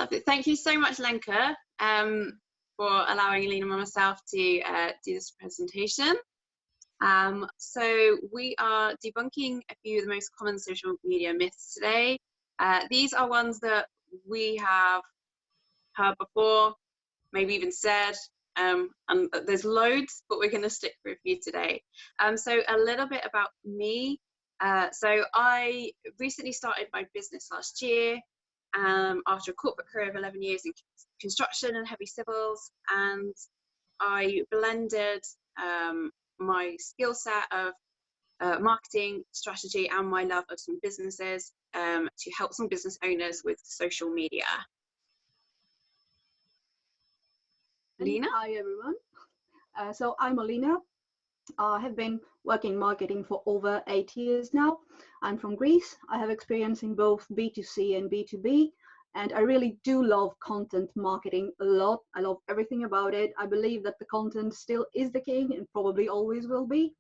Lovely. Thank you so much, Lenka, for allowing Olina and myself to do this presentation. So we are debunking a few of the most common social media myths today. These are ones that we have heard before, maybe even said, and there's loads, but we're going to stick with a few today. So a little bit about me. So I recently started my business last year after a corporate career of 11 years in construction and heavy civils, and I blended my skill set of marketing strategy and my love of some businesses to help some business owners with social media. Lina? Hi everyone. So I'm Olina. I have been working in marketing for over 8 years now. I'm from Greece. I have experience in both B2C and B2B, and I really do love content marketing a lot. I love everything about it. I believe that the content still is the king and probably always will be.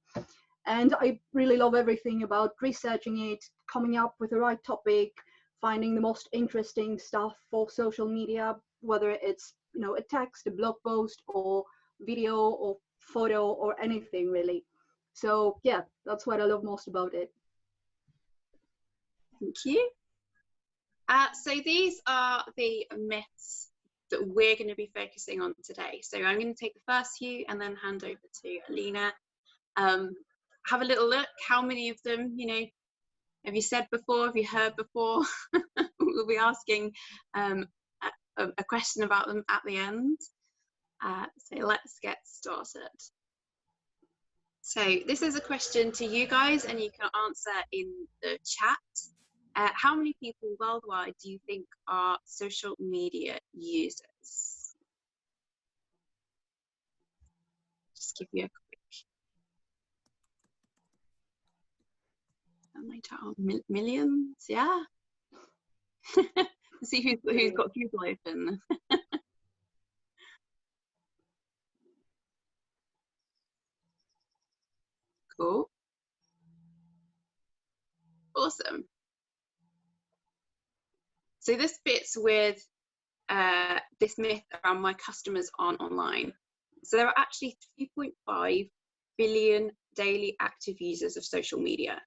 And I really love everything about researching it, coming up with the right topic, finding the most interesting stuff for social media, whether it's a text, a blog post, or video, or photo, or anything really. So yeah, that's what I love most about it. Thank you. So these are the myths that we're going to be focusing on today. So I'm going to take the first few and then hand over to Olina. Have a little look. How many of them, have you said before? Have you heard before? We'll be asking a question about them at the end. So let's get started. So this is a question to you guys, and you can answer in the chat. How many people worldwide do you think are social media users? Just give you a quick. Millions, yeah. See who's got Google open. Cool. Awesome. So this fits with this myth around my customers aren't online. So there are actually 3.5 billion daily active users of social media.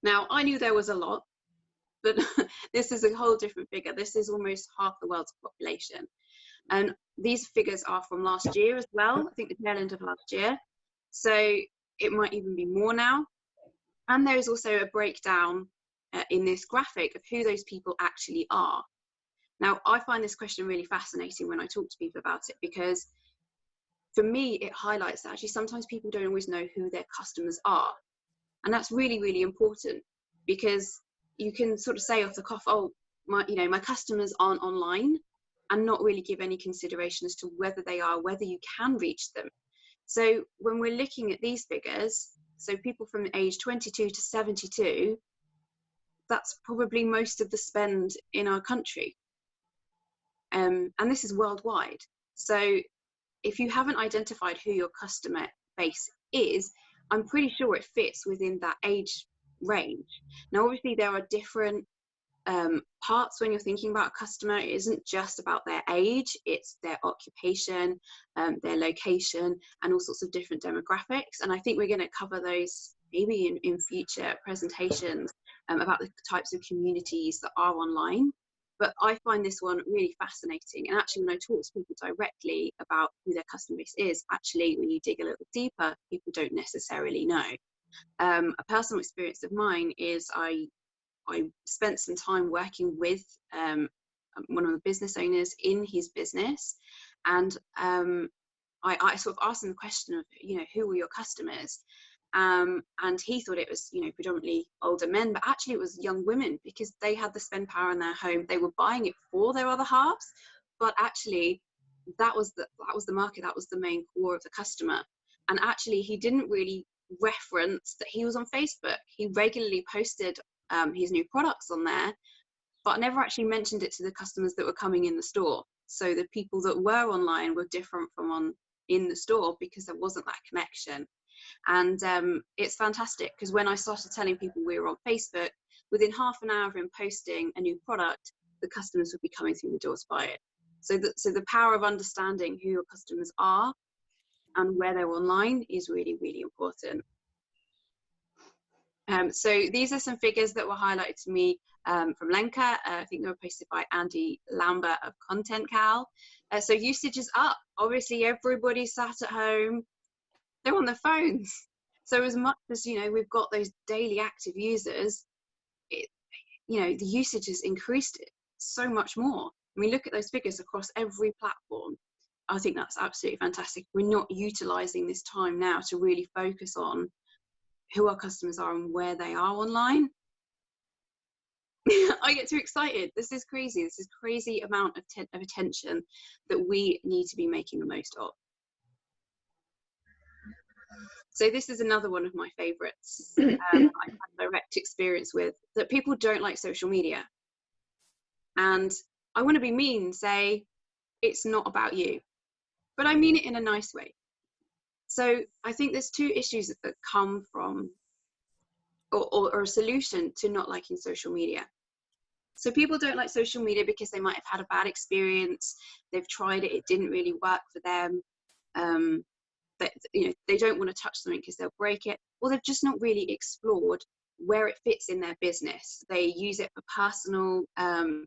Now, I knew there was a lot, but this is a whole different figure. This is almost half the world's population. And these figures are from last year as well, I think the tail end of last year. So it might even be more now. And there is also a breakdown in this graphic of who those people actually are. Now, I find this question really fascinating when I talk to people about it, because for me, it highlights that actually sometimes people don't always know who their customers are. And that's really, really important, because you can sort of say off the cuff, oh, my customers aren't online, and not really give any consideration as to whether they are, whether you can reach them. So when we're looking at these figures, so people from age 22 to 72, that's probably most of the spend in our country. And this is worldwide. So if you haven't identified who your customer base is, I'm pretty sure it fits within that age range. Now, obviously, there are different parts when you're thinking about a customer. It isn't just about their age, it's their occupation, their location, and all sorts of different demographics. And I think we're going to cover those maybe in future presentations about the types of communities that are online. But I find this one really fascinating. And actually, when I talk to people directly about who their customer base is, actually, when you dig a little deeper, people don't necessarily know. A personal experience of mine is I spent some time working with one of the business owners in his business, and I sort of asked him the question of, who were your customers? And he thought it was, predominantly older men, but actually it was young women, because they had the spend power in their home. They were buying it for their other halves, but actually that was the market, that was the main core of the customer. And actually he didn't really reference that he was on Facebook. He regularly posted his new products on there, but never actually mentioned it to the customers that were coming in the store. So the people that were online were different from in the store, because there wasn't that connection. And it's fantastic, because when I started telling people we were on Facebook, within half an hour of him posting a new product, the customers would be coming through the door to buy it. So the power of understanding who your customers are and where they're online is really, really important. So these are some figures that were highlighted to me from Lenka. I think they were posted by Andy Lambert of Content Cal. So usage is up. Obviously, everybody sat at home. They're on their phones. So as much as, you know, we've got those daily active users, you know, the usage has increased so much more. I mean, look at those figures across every platform. I think that's absolutely fantastic. We're not utilizing this time now to really focus on who our customers are and where they are online. I get too excited. This is crazy. This is crazy amount of attention that we need to be making the most of. So this is another one of my favorites. I've had direct experience with, that people don't like social media. And I want to be mean and say, it's not about you, but I mean it in a nice way. So I think there's two issues that come from, or a solution to not liking social media. So people don't like social media because they might have had a bad experience. They've tried it, it didn't really work for them. But, you know, they don't want to touch something because they'll break it, or they've just not really explored where it fits in their business. They use it for personal,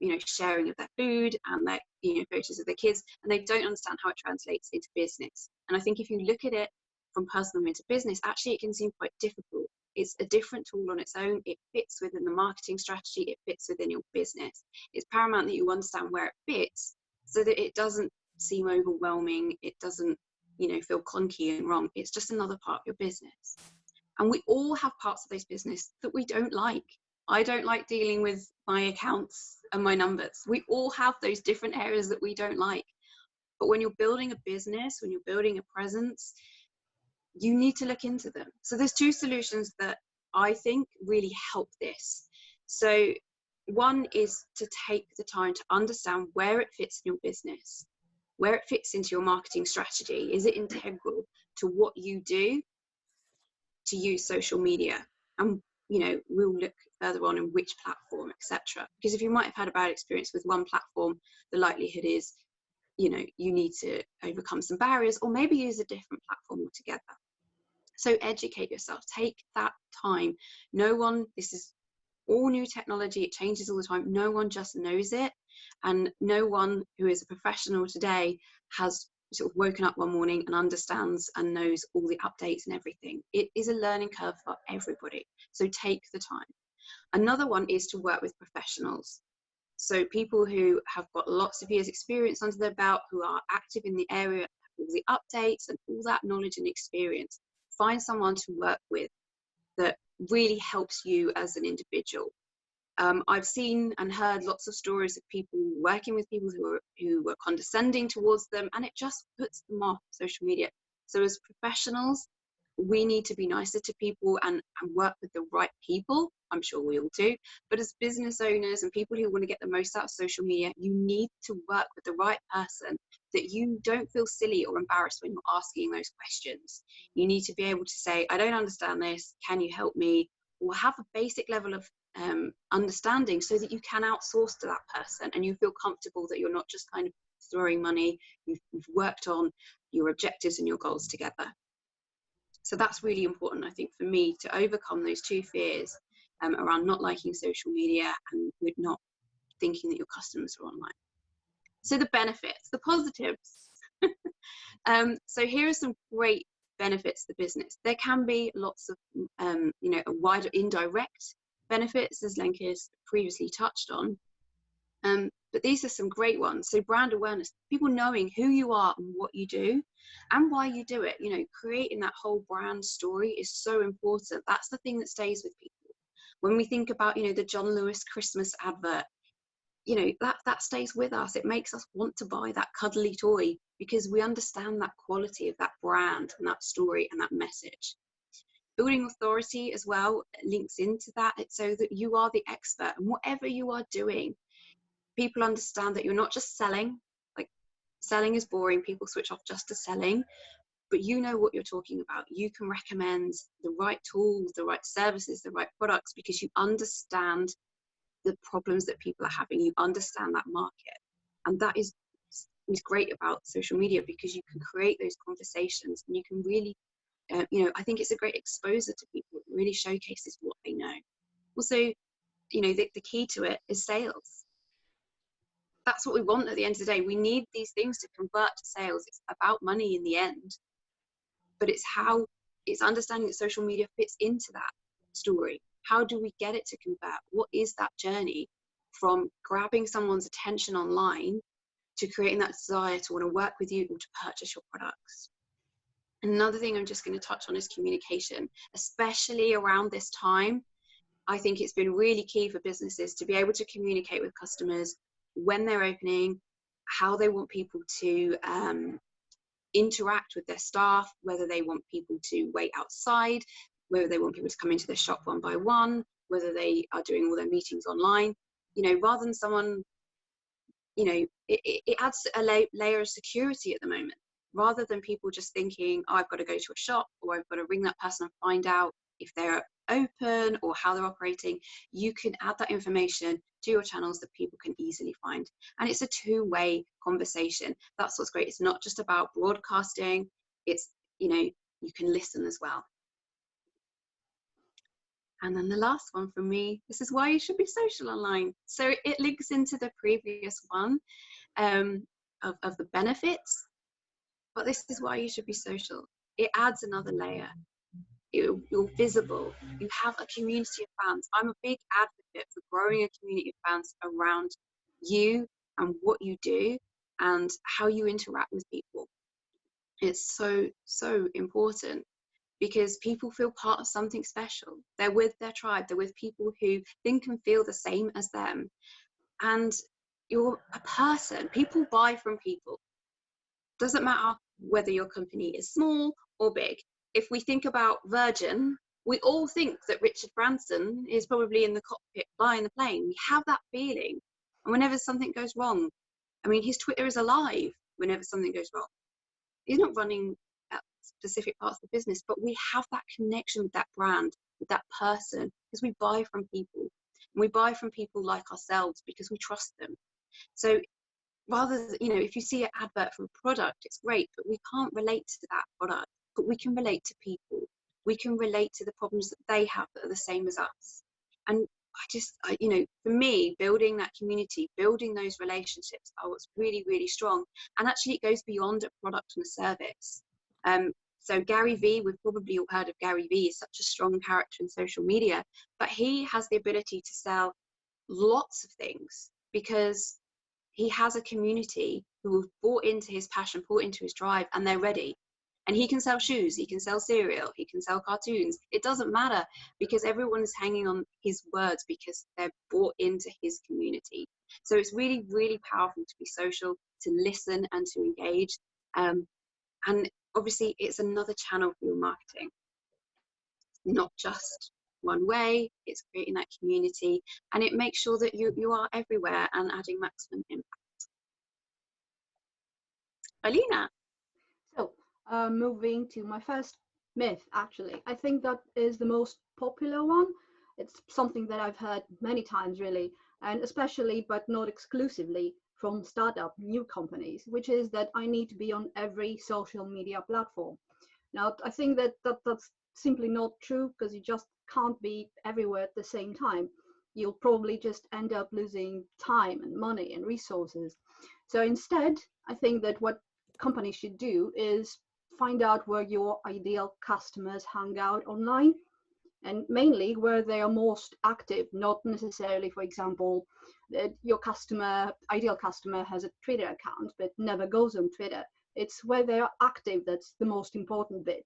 you know, sharing of their food and their, you know, photos of their kids, and they don't understand how it translates into business. And I think if you look at it from personal into business, actually it can seem quite difficult. It's a different tool on its own. It fits within the marketing strategy. It fits within your business. It's paramount that you understand where it fits so that it doesn't seem overwhelming. It doesn't, you know, feel clunky and wrong. It's just another part of your business. And we all have parts of this business that we don't like. I don't like dealing with my accounts and my numbers. We all have those different areas that we don't like. But when you're building a business, when you're building a presence, you need to look into them. So there's two solutions that I think really help this. So one is to take the time to understand where it fits in your business, where it fits into your marketing strategy. Is it integral to what you do to use social media? And, you know, we'll look further on in which platform, etc. Because if you might have had a bad experience with one platform, the likelihood is, you know, you need to overcome some barriers, or maybe use a different platform altogether. So educate yourself, take that time. No one, this is all new technology, it changes all the time. No one just knows it, and no one who is a professional today has sort of woken up one morning and understands and knows all the updates and everything. It is a learning curve for everybody, so take the time. Another one is to work with professionals. So people who have got lots of years experience under their belt, who are active in the area, all the updates and all that knowledge and experience. Find someone to work with that really helps you as an individual. I've seen and heard lots of stories of people working with people who were condescending towards them, and it just puts them off social media. So as professionals, we need to be nicer to people and work with the right people. I'm sure we all do. But as business owners and people who want to get the most out of social media, you need to work with the right person, that you don't feel silly or embarrassed when you're asking those questions. You need to be able to say, I don't understand this, can you help me? Or have a basic level of understanding so that you can outsource to that person and you feel comfortable that you're not just kind of throwing money. You've worked on your objectives and your goals together. So that's really important, I think, for me to overcome those two fears around not liking social media and with not thinking that your customers are online. So the benefits, the positives. So here are some great benefits to the business. There can be lots of, you know, a wider indirect benefits, as Lenka has previously touched on. But these are some great ones. So brand awareness, people knowing who you are and what you do and why you do it. You know, creating that whole brand story is so important. That's the thing that stays with people. When we think about, you know, the John Lewis Christmas advert, you know, that stays with us. It makes us want to buy that cuddly toy because we understand that quality of that brand and that story and that message. Building authority as well links into that. It's so that you are the expert, and whatever you are doing, people understand that you're not just selling. Like, selling is boring, people switch off just to selling, but you know what you're talking about. You can recommend the right tools, the right services, the right products, because you understand the problems that people are having. You understand that market, and that is great about social media, because you can create those conversations, and you can really I think it's a great exposure to people. It really showcases what they know. Also, the key to it is sales. That's what we want at the end of the day. We need these things to convert to sales. It's about money in the end, but it's understanding that social media fits into that story. How do we get it to convert? What is that journey from grabbing someone's attention online to creating that desire to want to work with you or to purchase your products? Another thing I'm just going to touch on is communication, especially around this time. I think it's been really key for businesses to be able to communicate with customers when they're opening, how they want people to interact with their staff, whether they want people to wait outside, whether they want people to come into the shop one by one, whether they are doing all their meetings online. Rather than someone, it adds a layer of security at the moment, rather than people just thinking, oh, I've got to go to a shop, or I've got to ring that person and find out if they're open or how they're operating. You can add that information to your channels that people can easily find, and it's a two-way conversation. That's what's great. It's not just about broadcasting, it's you can listen as well. And then the last one from me, this is why you should be social online. So it links into the previous one of the benefits, but this is why you should be social. It adds another layer. You're visible. You have a community of fans. I'm a big advocate for growing a community of fans around you and what you do and how you interact with people. It's so, so important, because people feel part of something special. They're with their tribe. They're with people who think and feel the same as them. And you're a person. People buy from people. Doesn't matter whether your company is small or big. If we think about Virgin, we all think that Richard Branson is probably in the cockpit flying the plane. We have that feeling. And whenever something goes wrong, his Twitter is alive whenever something goes wrong. He's not running at specific parts of the business, but we have that connection with that brand, with that person, because we buy from people. And we buy from people like ourselves because we trust them. So rather than, if you see an advert for a product, it's great, but we can't relate to that product, but we can relate to people. We can relate to the problems that they have that are the same as us. And for me, building that community, building those relationships are what's really, really strong. And actually it goes beyond a product and a service. So Gary Vee, we've probably all heard of Gary Vee, is such a strong character in social media, but he has the ability to sell lots of things because he has a community who have bought into his passion, bought into his drive, and they're ready. And he can sell shoes, he can sell cereal, he can sell cartoons. It doesn't matter, because everyone is hanging on his words because they're bought into his community. So it's really, really powerful to be social, to listen and to engage. And obviously it's another channel for your marketing. Not just one way, it's creating that community, and it makes sure that you are everywhere and adding maximum impact. Olina. So moving to my first myth, actually, I think that is the most popular one. It's something that I've heard many times, really, and especially, but not exclusively, from startup new companies, which is that I need to be on every social media platform. Now, I think that that's simply not true, because you just can't be everywhere at the same time. You'll probably just end up losing time and money and resources. So instead, I think that what companies should do is find out where your ideal customers hang out online, and mainly where they are most active, not necessarily, for example, that your ideal customer has a Twitter account but never goes on Twitter. It's where they are active that's the most important bit.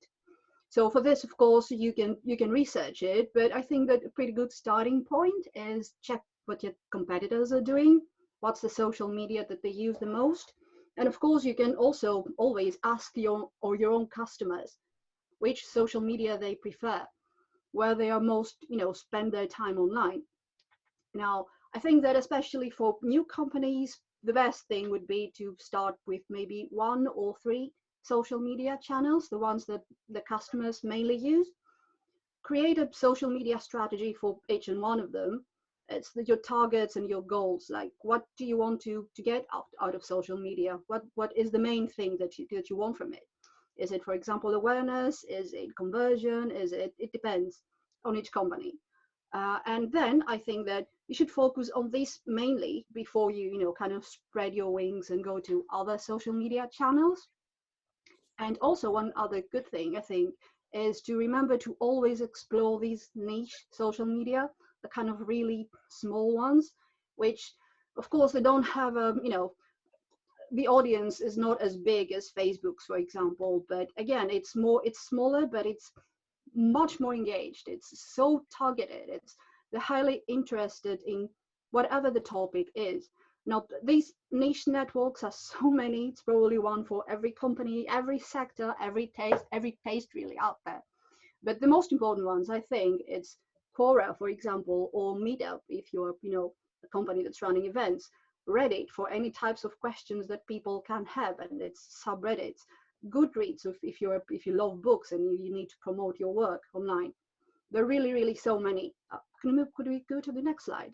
So for this, of course, you can research it, but I think that a pretty good starting point is check what your competitors are doing, what's the social media that they use the most. And of course, you can also always ask your own customers which social media they prefer, where they are most, spend their time online. Now, I think that especially for new companies, the best thing would be to start with maybe 1 or 3 social media channels, the ones that the customers mainly use. Create a social media strategy for each and one of them, It's your targets and your goals. Like, what do you want to get out of social media? What is the main thing that you want from it? Is it, for example, awareness? Is it conversion? Is it? It depends on each company. And then I think that you should focus on this mainly before you kind of spread your wings and go to other social media channels. And also one other good thing I think is to remember to always explore these niche social media, the kind of really small ones, which of course they don't have the audience is not as big as Facebook's, for example, but again, it's smaller, but it's much more engaged. It's so targeted. They're highly interested in whatever the topic is. Now, these niche networks are so many. It's probably one for every company, every sector, every taste really out there. But the most important ones, I think, it's Quora, for example, or Meetup, if you're, a company that's running events. Reddit for any types of questions that people can have, and it's subreddits. Goodreads if you love books and you need to promote your work online. There are really so many. Could we go to the next slide?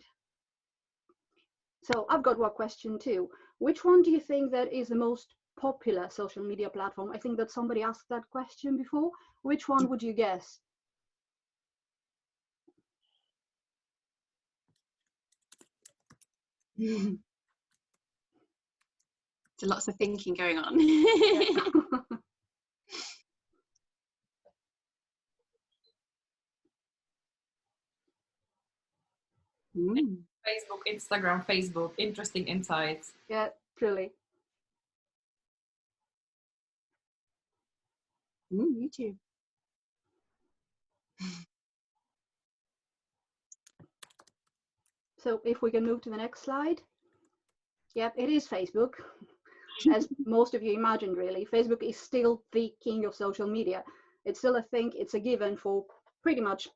So I've got one question too. Which one do you think that is the most popular social media platform? I think that somebody asked that question before. Which one would you guess? So lots of thinking going on. Facebook, Instagram, Facebook, interesting insights. Yeah, truly. YouTube. So if we can move to the next slide. Yep, it is Facebook. As most of you imagined, really. Facebook is still the king of social media. It's still a thing, it's a given for pretty much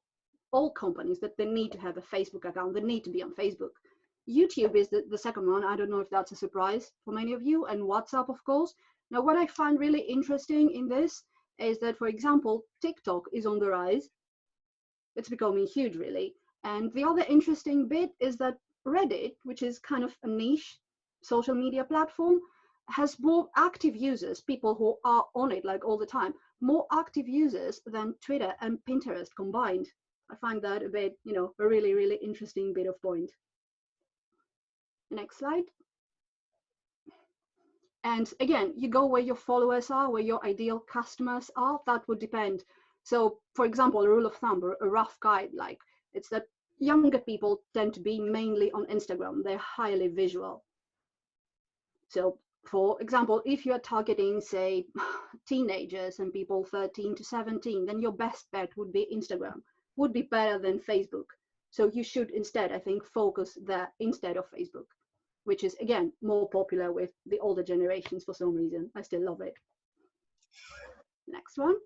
all companies that they need to have a Facebook account, they need to be on Facebook. YouTube is the second one. I don't know if that's a surprise for many of you, and WhatsApp, of course. Now, what I find really interesting in this is that, for example, TikTok is on the rise. It's becoming huge, really. And the other interesting bit is that Reddit, which is kind of a niche social media platform, has more active users, people who are on it like all the time, more active users than Twitter and Pinterest combined. I find that a bit, a really interesting bit of point. Next slide. And again, you go where your followers are, where your ideal customers are. That would depend. So, for example, a rule of thumb, or a rough guide, like it's that younger people tend to be mainly on Instagram. They're highly visual. So, for example, if you're targeting, say, teenagers and people 13 to 17, then your best bet would be Instagram, would be better than Facebook. So you should instead, I think, focus there instead of Facebook, which is, again, more popular with the older generations for some reason. I still love it. Next one.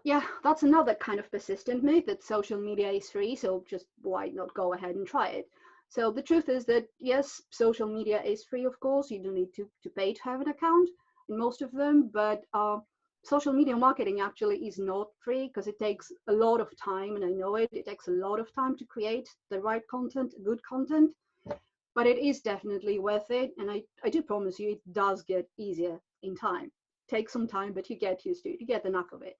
Yeah, that's another kind of persistent myth, that social media is free, so just why not go ahead and try it? So the truth is that, yes, social media is free, of course. You don't need to pay to have an account in most of them, but social media marketing actually is not free, because it takes a lot of time, and I know it takes a lot of time to create the right content, good content, but it is definitely worth it. And I do promise you, it does get easier in time. It takes some time, but you get used to it, you get the knack of it.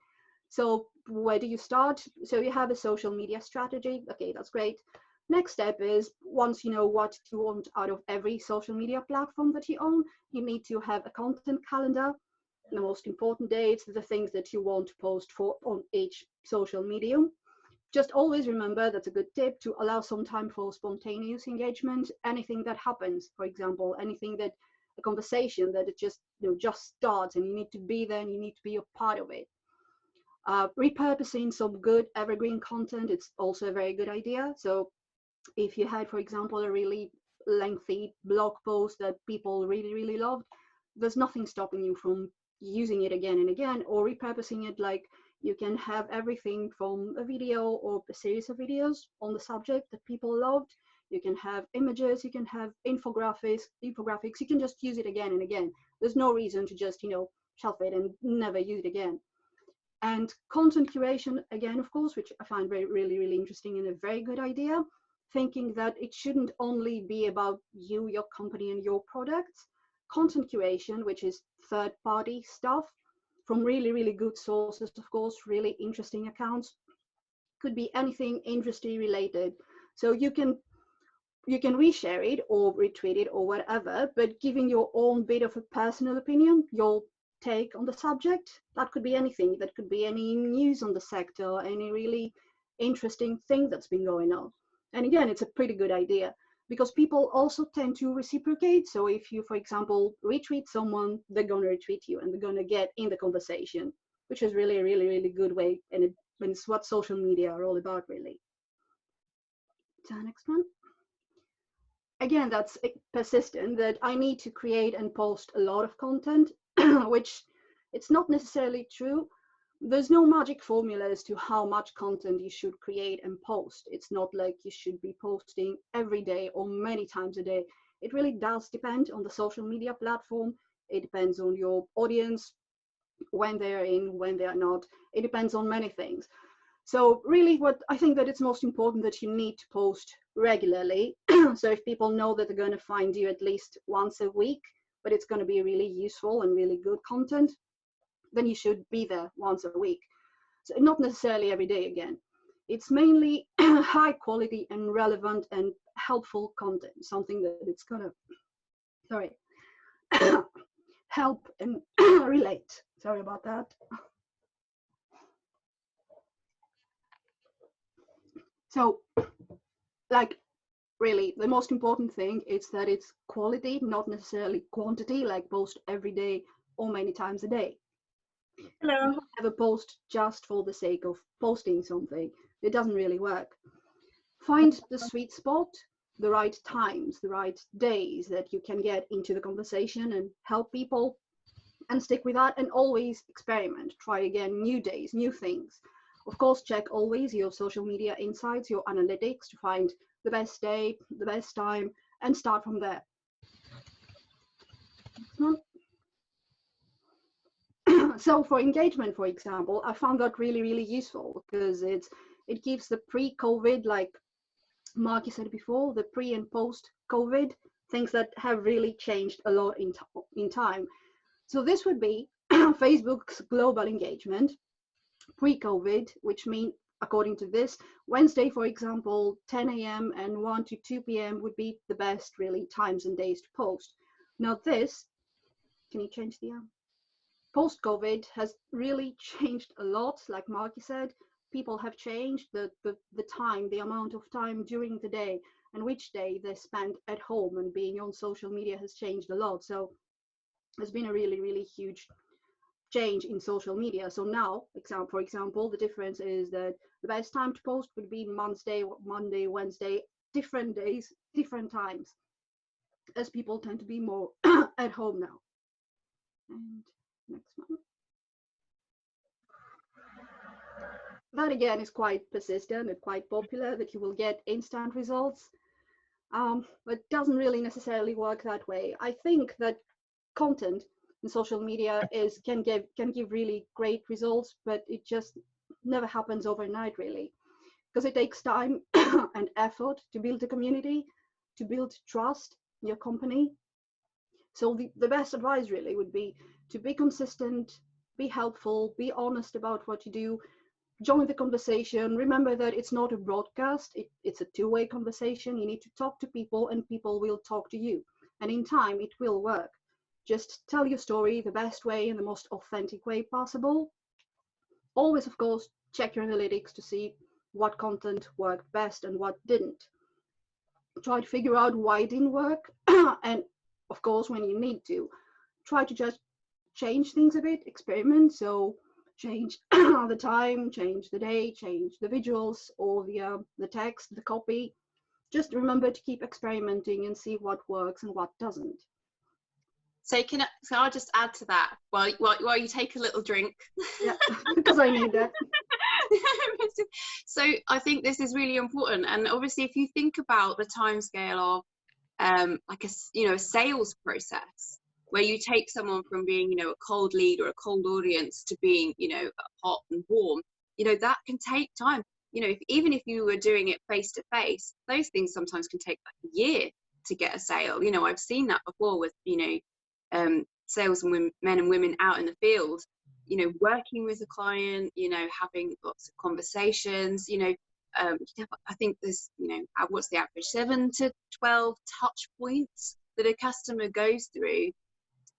So where do you start? So you have a social media strategy. Okay, that's great. Next step is, once you know what you want out of every social media platform that you own, you need to have a content calendar, the most important dates, the things that you want to post for on each social medium. Just always remember, that's a good tip, to allow some time for spontaneous engagement. Anything that happens, for example, anything that a conversation that it just starts, and you need to be there and you need to be a part of it. Repurposing some good evergreen content, it's also a very good idea. So if you had, for example, a really lengthy blog post that people really loved, there's nothing stopping you from using it again and again, or repurposing it. Like, you can have everything from a video or a series of videos on the subject that people loved. You can have images, you can have infographics, you can just use it again and again. There's no reason to just, shelf it and never use it again. And content curation, again, of course, which I find really, really interesting and a very good idea, thinking that it shouldn't only be about you, your company, and your products. Content curation, which is third-party stuff from really, really good sources, of course, really interesting accounts, could be anything industry related. So you can reshare it or retweet it or whatever, but giving your own bit of a personal opinion, your take on the subject. That could be anything. That could be any news on the sector, any really interesting thing that's been going on. And again, it's a pretty good idea because people also tend to reciprocate. So if you, for example, retweet someone, they're going to retweet you and they're going to get in the conversation, which is really, really, really good way. And it's what social media are all about, really. So next one. Again, that's persistent, that I need to create and post a lot of content, which it's not necessarily true. There's no magic formula as to how much content you should create and post. It's not like you should be posting every day or many times a day. It really does depend on the social media platform. It depends on your audience, when they're in, when they're not. It depends on many things. So really what I think that it's most important that you need to post regularly. So if people know that they're going to find you at least once a week, but it's going to be really useful and really good content, then you should be there once a week. So not necessarily every day again. It's mainly high quality and relevant and helpful content, something that it's going to, help and relate. Sorry about that. So, like, really, the most important thing is that it's quality, not necessarily quantity, like post every day or many times a day. Hello. You don't have a post just for the sake of posting something. It doesn't really work. Find the sweet spot, the right times, the right days that you can get into the conversation and help people, and stick with that, and always experiment. Try again, new days, new things. Of course, check always your social media insights, your analytics to find the best day, the best time, and start from there. So for engagement, for example, I found that really, really useful because it gives the pre-COVID, like Markie said before, the pre and post-COVID, things that have really changed a lot in time. So this would be Facebook's global engagement pre-COVID, which means, according to this, Wednesday, for example, 10 a.m. and 1 to 2 p.m. would be the best really times and days to post. Now this, can you change the post-COVID has really changed a lot. Like Markie said, people have changed the time, the amount of time during the day and which day they spend at home, and being on social media has changed a lot. So there's been a really, really huge change in social media. So now, for example, the difference is that the best time to post would be Monday, Wednesday, different days, different times, as people tend to be more at home now. And next one. That again is quite persistent and quite popular, that you will get instant results, but doesn't really necessarily work that way. I think that content in social media can give really great results, but it just never happens overnight, really, because it takes time and effort to build a community, to build trust in your company. So the best advice really would be to be consistent, be helpful, be honest about what you do, join the conversation. Remember that it's not a broadcast, it's a two-way conversation. You need to talk to people and people will talk to you, and in time it will work. Just tell your story the best way and the most authentic way possible. Always, of course, check your analytics to see what content worked best and what didn't. Try to figure out why it didn't work. And of course, when you need to, try to just change things a bit, experiment. So change the time, change the day, change the visuals or the text, the copy. Just remember to keep experimenting and see what works and what doesn't. So I'll just add to that while you take a little drink. Yeah, because I need that. So I think this is really important, and obviously if you think about the timescale of like a sales process, where you take someone from being, you know, a cold lead or a cold audience to being, you know, hot and warm, you know, that can take time. You know, even if you were doing it face to face, those things sometimes can take like a year to get a sale. You know, I've seen that before with, you know, sales men and women out in the field, you know, working with a client, you know, having lots of conversations, you know, I think there's, you know, what's the average, 7 to 12 touch points that a customer goes through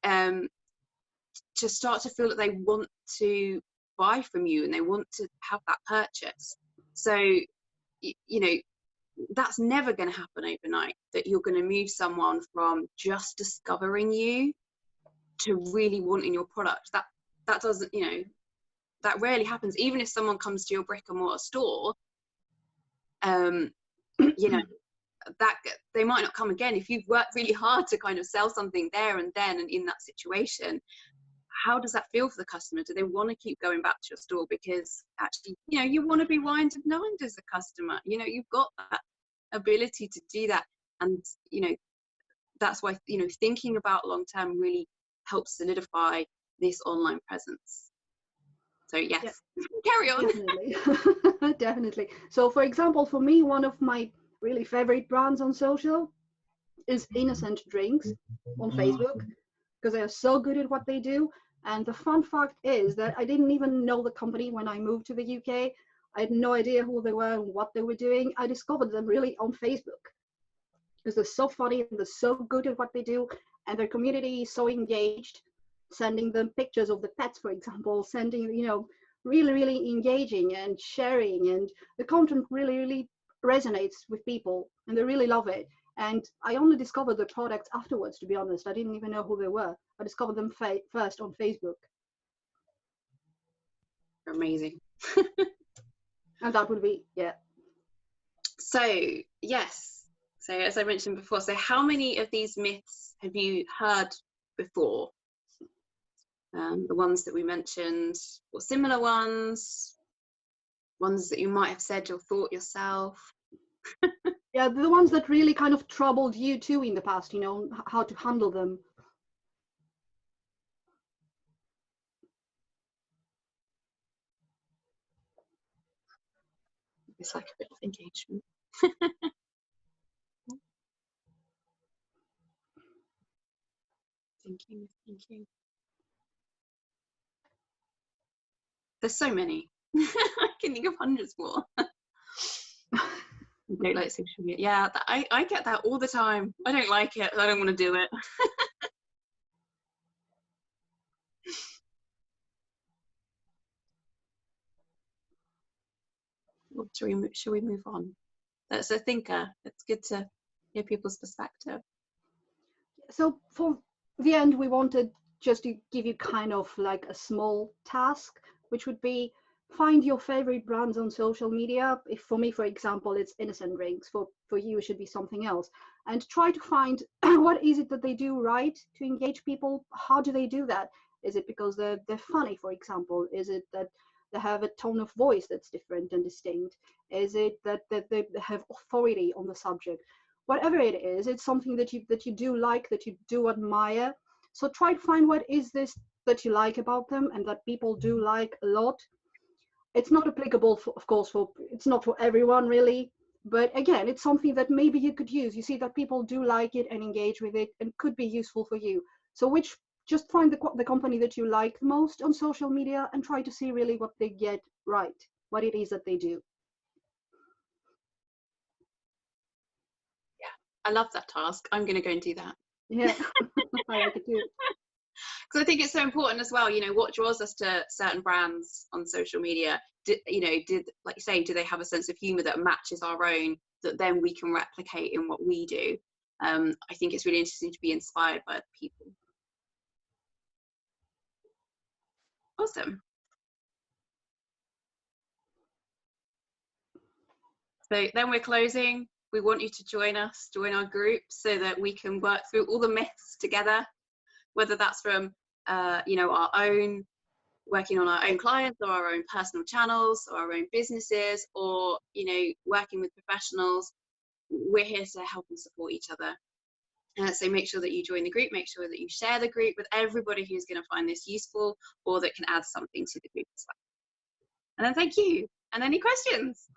to start to feel that they want to buy from you and they want to have that purchase. So, you know, that's never going to happen overnight, that you're going to move someone from just discovering you to really wanting your product. That doesn't, you know, that rarely happens. Even if someone comes to your brick and mortar store, you know, that they might not come again. If you've worked really hard to kind of sell something there and then and in that situation, how does that feel for the customer? Do they want to keep going back to your store? Because actually, you know, you want to be wined and dined as a customer. You know, you've got that ability to do that. And, you know, that's why, you know, thinking about long term really helps solidify this online presence. So yes, yeah. Carry on. Definitely. Definitely. So for example, for me, one of my really favorite brands on social is Innocent Drinks on Facebook, because they are so good at what they do. And the fun fact is that I didn't even know the company when I moved to the UK. I had no idea who they were and what they were doing. I discovered them really on Facebook because they're so funny and they're so good at what they do, and their community is so engaged, sending them pictures of the pets, for example, sending, you know, really engaging and sharing, and the content really resonates with people and they really love it. And I only discovered the products afterwards, to be honest. I didn't even know who they were. I discovered them first on Facebook. Amazing. And that would be, yeah. So yes, so as I mentioned before, so how many of these myths have you heard before? The ones that we mentioned, or similar ones that you might have said or thought yourself? Yeah, the ones that really kind of troubled you too in the past, you know, how to handle them. It's like a bit of engagement. Thinking. There's so many. I can think of hundreds more. I don't like social media. Yeah, I get that all the time. I don't like it. I don't want to do it. Shall we move on? That's a thinker. It's good to hear people's perspective. So for the end, we wanted just to give you kind of like a small task, which would be find your favorite brands on social media. If for me, for example, it's Innocent Drinks, for you it should be something else, and try to find what is it that they do right to engage people. How do they do that? Is it because they're funny, for example? Is it that they have a tone of voice that's different and distinct? Is it that they have authority on the subject? Whatever it is, it's something that you do like, that you do admire. So try to find what is this that you like about them and that people do like a lot. It's not applicable, of course, it's not for everyone really, but again, it's something that maybe you could use. You see that people do like it and engage with it and could be useful for you. So just find the company that you like the most on social media and try to see really what they get right, what it is that they do. I love that task. I'm going to go and do that. Yeah, I like it too. Because I think it's so important as well. You know, what draws us to certain brands on social media? Like you say, do they have a sense of humour that matches our own, that then we can replicate in what we do? I think it's really interesting to be inspired by other people. Awesome. So then we're closing. We want you to join our group, so that we can work through all the myths together, whether that's from you know, our own working on our own clients or our own personal channels or our own businesses, or, you know, working with professionals. We're here to help and support each other. So make sure that you join the group, make sure that you share the group with everybody who's going to find this useful or that can add something to the group as well. And then thank you. And any questions?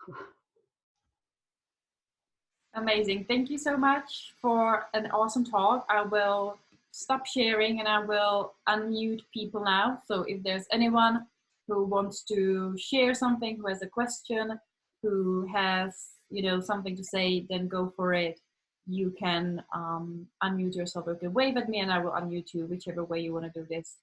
Amazing. Thank you so much for an awesome talk. I will stop sharing and I will unmute people now. So if there's anyone who wants to share something, who has a question, who has, you know, something to say, then go for it. You can unmute yourself. You can wave at me and I will unmute you, whichever way you want to do this.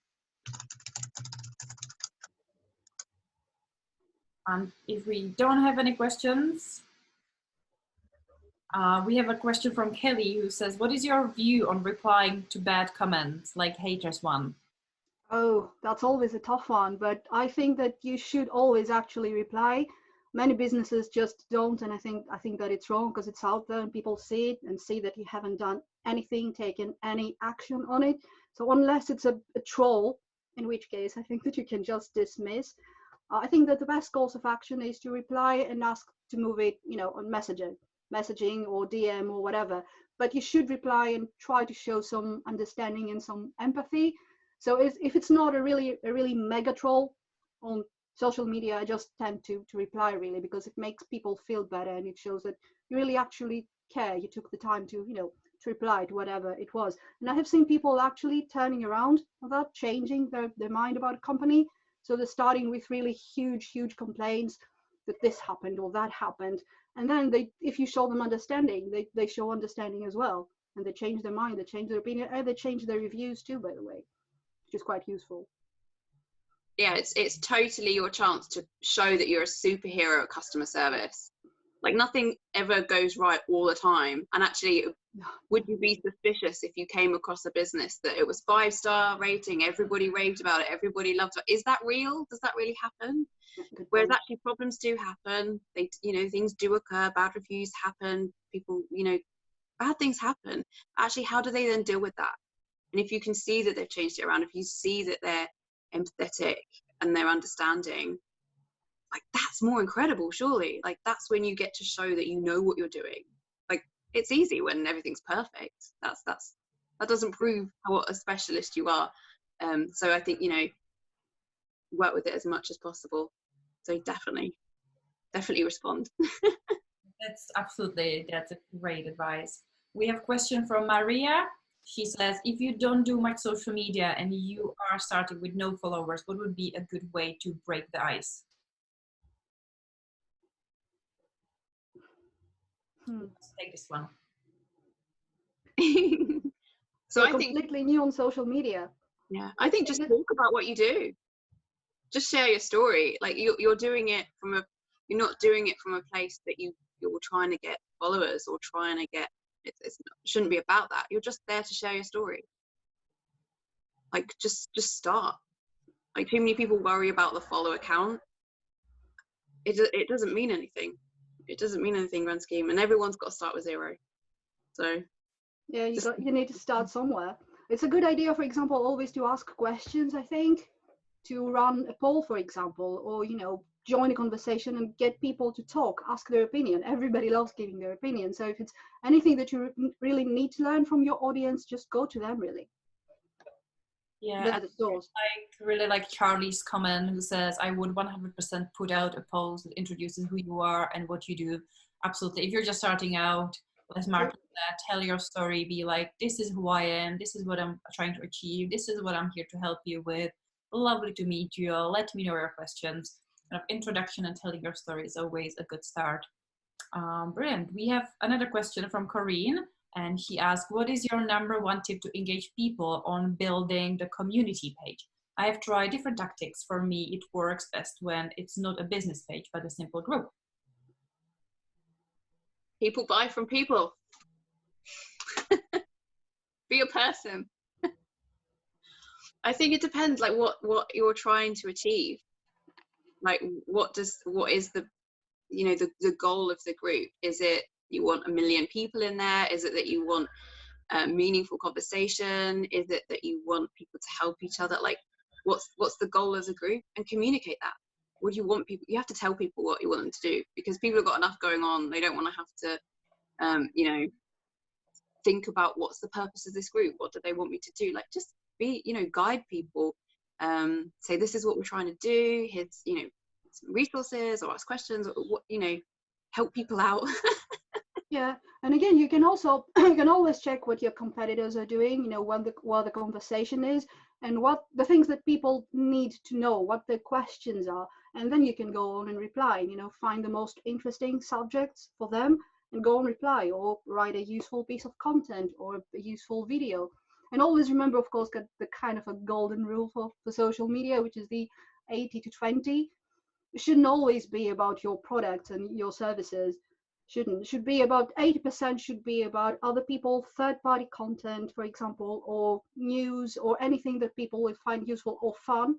And if we don't have any questions, we have a question from Kelly who says, what is your view on replying to bad comments, like haters one? Oh, that's always a tough one, but I think that you should always actually reply. Many businesses just don't, and I think that it's wrong because it's out there and people see it and see that you haven't done anything, taken any action on it. So unless it's a troll, in which case I think that you can just dismiss. I think that the best course of action is to reply and ask to move it, you know, on messaging or DM or whatever. But you should reply and try to show some understanding and some empathy. So if it's not a really mega troll on social media, I just tend to reply really, because it makes people feel better and it shows that you really actually care. You took the time to, you know, to reply to whatever it was. And I have seen people actually turning around without changing their mind about a company. So they're starting with really huge complaints that this happened or that happened. And then if you show them understanding, they show understanding as well. And they change their mind, they change their opinion, and they change their reviews too, by the way, which is quite useful. Yeah, it's totally your chance to show that you're a superhero at customer service. Like nothing ever goes right all the time. And actually, would you be suspicious if you came across a business that it was 5-star rating, everybody raved about it, everybody loved it? Is that real? Does that really happen? Whereas actually problems do happen. They, you know, things do occur, bad reviews happen, people, you know, bad things happen. Actually, how do they then deal with that? And if you can see that they've changed it around, if you see that they're empathetic and they're understanding, like that's more incredible, surely. Like that's when you get to show that you know what you're doing. Like it's easy when everything's perfect. That doesn't prove what a specialist you are. So I think, you know, work with it as much as possible. So definitely respond. That's a great advice. We have a question from Maria. She says, if you don't do much social media and you are starting with no followers, what would be a good way to break the ice? Let's take this one. So I think completely new on social media. Yeah, I think just talk about what you do. Just share your story. Like you're doing it you're not doing it from a place that you're trying to get followers or trying to get. It shouldn't be about that. You're just there to share your story. Like just start. Like too many people worry about the follower count. It doesn't mean anything. It doesn't mean anything, grand scheme, and everyone's got to start with 0. So yeah, you need to start somewhere. It's a good idea, for example, always to ask questions. I think to run a poll, for example, or you know, join a conversation and get people to talk, ask their opinion. Everybody loves giving their opinion. So if it's anything that you really need to learn from your audience, just go to them really. Yeah, I really like Charlie's comment who says, I would 100% put out a post that introduces who you are and what you do. Absolutely. If you're just starting out, as Markie said, tell your story, be like, this is who I am, this is what I'm trying to achieve, this is what I'm here to help you with. Lovely to meet you. Let me know your questions. Kind of introduction and telling your story is always a good start. Brilliant. We have another question from Corinne. And he asked, what is your #1 tip to engage people on building the community page? I have tried different tactics. For me, it works best when it's not a business page, but a simple group. People buy from people. Be a person. I think it depends, like what you're trying to achieve. Like what is the, you know, the goal of the group? Is it you want 1 million people in there? Is it that you want meaningful conversation? Is it that you want people to help each other? Like what's the goal of the group? And communicate that. What do you want people? You have to tell people what you want them to do, because people have got enough going on. They don't want to have to you know, think about what's the purpose of this group, what do they want me to do, like just be, you know, guide people, say this is what we're trying to do, here's, you know, some resources, or ask questions, or what, you know, help people out. Yeah, and again, you can also you can always check what your competitors are doing, you know, what the conversation is, and what the things that people need to know, what the questions are, and then you can go on and reply, you know, find the most interesting subjects for them and go and reply, or write a useful piece of content or a useful video. And always remember, of course, the kind of a golden rule for social media, which is the 80 to 20. It shouldn't always be about your products and your services. Should be about 80% should be about other people, third-party content, for example, or news, or anything that people will find useful or fun.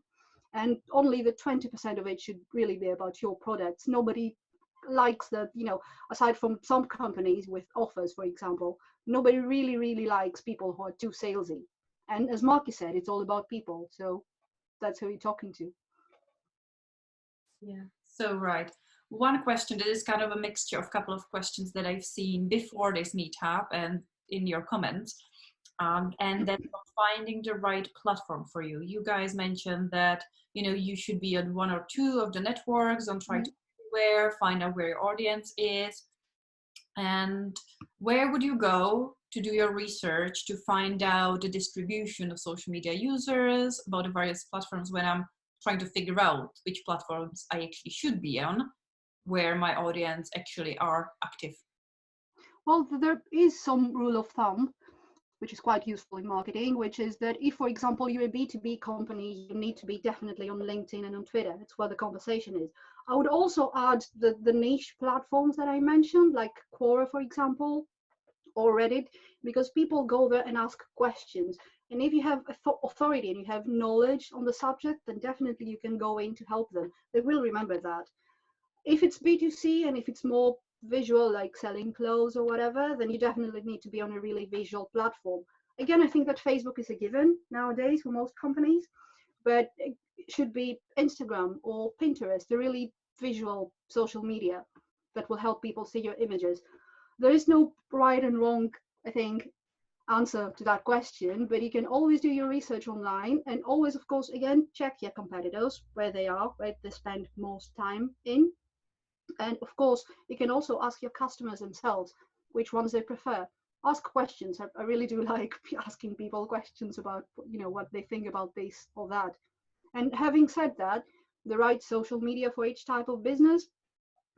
And only the 20% of it should really be about your products. Nobody likes that, you know, aside from some companies with offers, for example, nobody really likes people who are too salesy. And as Markie said, it's all about people. So that's who you're talking to. Yeah, so right. One question that is kind of a mixture of a couple of questions that I've seen before this meetup and in your comments, and that's finding the right platform for you. You guys mentioned that, you know, you should be on one or two of the networks, don't try to be everywhere, find out where your audience is. And where would you go to do your research to find out the distribution of social media users, about the various platforms, when I'm trying to figure out which platforms I actually should be on, where my audience actually are active? Well, there is some rule of thumb, which is quite useful in marketing, which is that if, for example, you're a B2B company, you need to be definitely on LinkedIn and on Twitter. That's where the conversation is. I would also add the niche platforms that I mentioned, like Quora, for example, or Reddit, because people go there and ask questions. And if you have authority and you have knowledge on the subject, then definitely you can go in to help them. They will remember that. If it's B2C and if it's more visual, like selling clothes or whatever, then you definitely need to be on a really visual platform. Again, I think that Facebook is a given nowadays for most companies, but it should be Instagram or Pinterest, the really visual social media that will help people see your images. There is no right and wrong, I think, answer to that question, but you can always do your research online, and always, of course, again, check your competitors, where they are, where they spend most time in. And of course, you can also ask your customers themselves which ones they prefer. Ask questions. I really do like asking people questions about, you know, what they think about this or that. And having said that, the right social media for each type of business,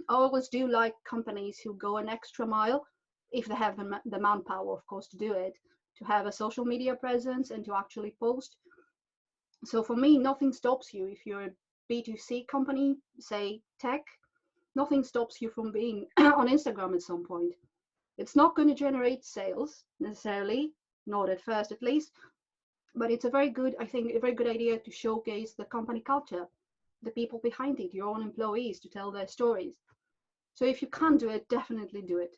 I always do like companies who go an extra mile, if they have the manpower, of course, to do it, to have a social media presence and to actually post. So for me, nothing stops you if you're a B2C company, say tech, nothing stops you from being on Instagram at some point. It's not going to generate sales necessarily, not at first at least, but it's a very good, I think, a very good idea to showcase the company culture, the people behind it, your own employees, to tell their stories. So if you can do it, definitely do it.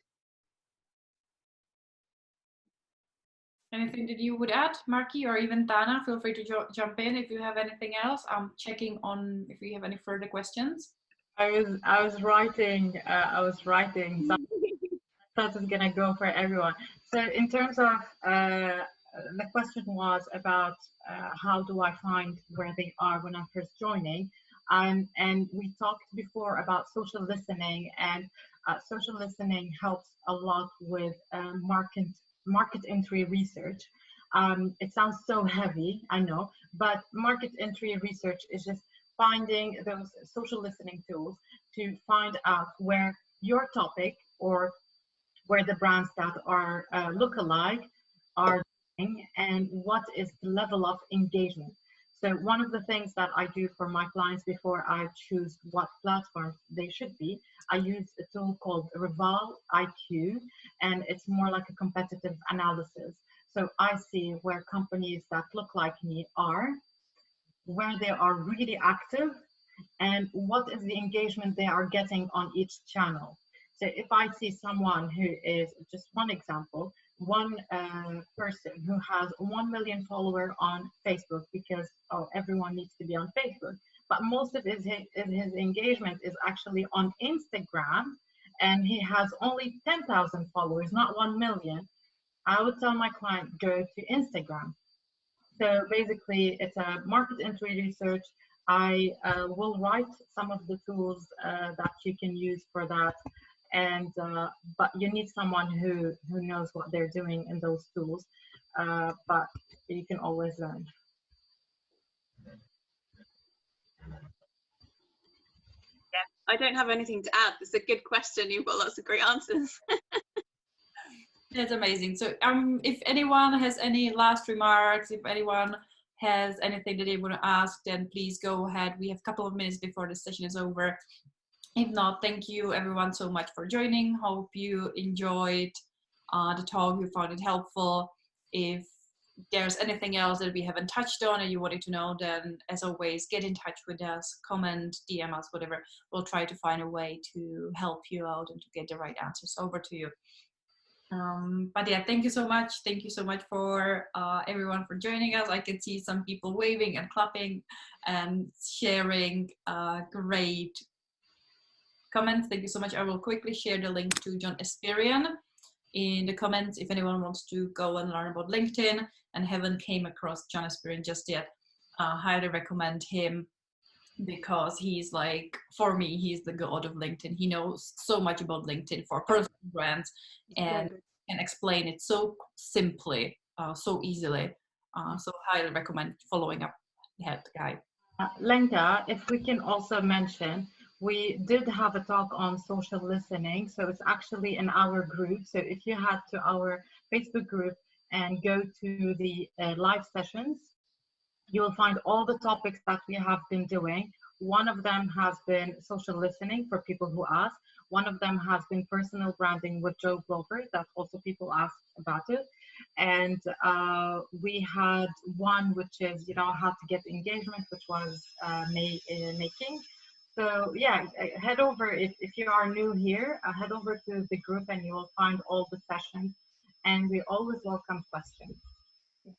Anything that you would add, Markie, or even Dana? Feel free to jump in if you have anything else. I'm checking on if we have any further questions. I was writing. So that is gonna go for everyone. So in terms of the question was about how do I find where they are when I'm first joining, and we talked before about social listening, and social listening helps a lot with market entry research. It sounds so heavy, I know, but market entry research is just finding those social listening tools to find out where your topic or where the brands that are lookalike are doing and what is the level of engagement. So one of the things that I do for my clients before I choose what platforms they should be, I use a tool called Rival IQ, and it's more like a competitive analysis. So I see where companies that look like me are, where they are really active, and what is the engagement they are getting on each channel. So if I see someone who is, just one example, one person who has 1 million followers on Facebook, because everyone needs to be on Facebook, but most of his engagement is actually on Instagram, and he has only 10,000 followers, not 1 million. I would tell my client, go to Instagram. So basically, it's a market entry research. I will write some of the tools that you can use for that, and but you need someone who knows what they're doing in those tools. But you can always learn. I don't have anything to add. It's a good question. You've got lots of great answers. That's amazing. So if anyone has any last remarks, if anyone has anything that they want to ask, then please go ahead. We have a couple of minutes before the session is over. If not, thank you everyone so much for joining. Hope you enjoyed the talk, you found it helpful. If there's anything else that we haven't touched on and you wanted to know, then as always, get in touch with us, comment, DM us, whatever. We'll try to find a way to help you out and to get the right answers over to you. But yeah, thank you so much. Thank you so much for everyone for joining us. I can see some people waving and clapping and sharing great comments. Thank you so much. I will quickly share the link to John Esperian in the comments if anyone wants to go and learn about LinkedIn and haven't came across John Esperian just yet. Highly recommend him because he's like, for me, he's the god of LinkedIn. He knows so much about LinkedIn for personal brands and can explain it so simply, so easily. So highly recommend following up that guy. Lenka, if we can also mention, we did have a talk on social listening. So it's actually in our group. So if you head to our Facebook group and go to the live sessions, you will find all the topics that we have been doing. One of them has been social listening for people who ask. One of them has been personal branding with Joe Glover, that also people asked about it. And we had one which is, how to get engagement, which was making. So yeah, head over, if you are new here, head over to the group and you will find all the sessions. And we always welcome questions.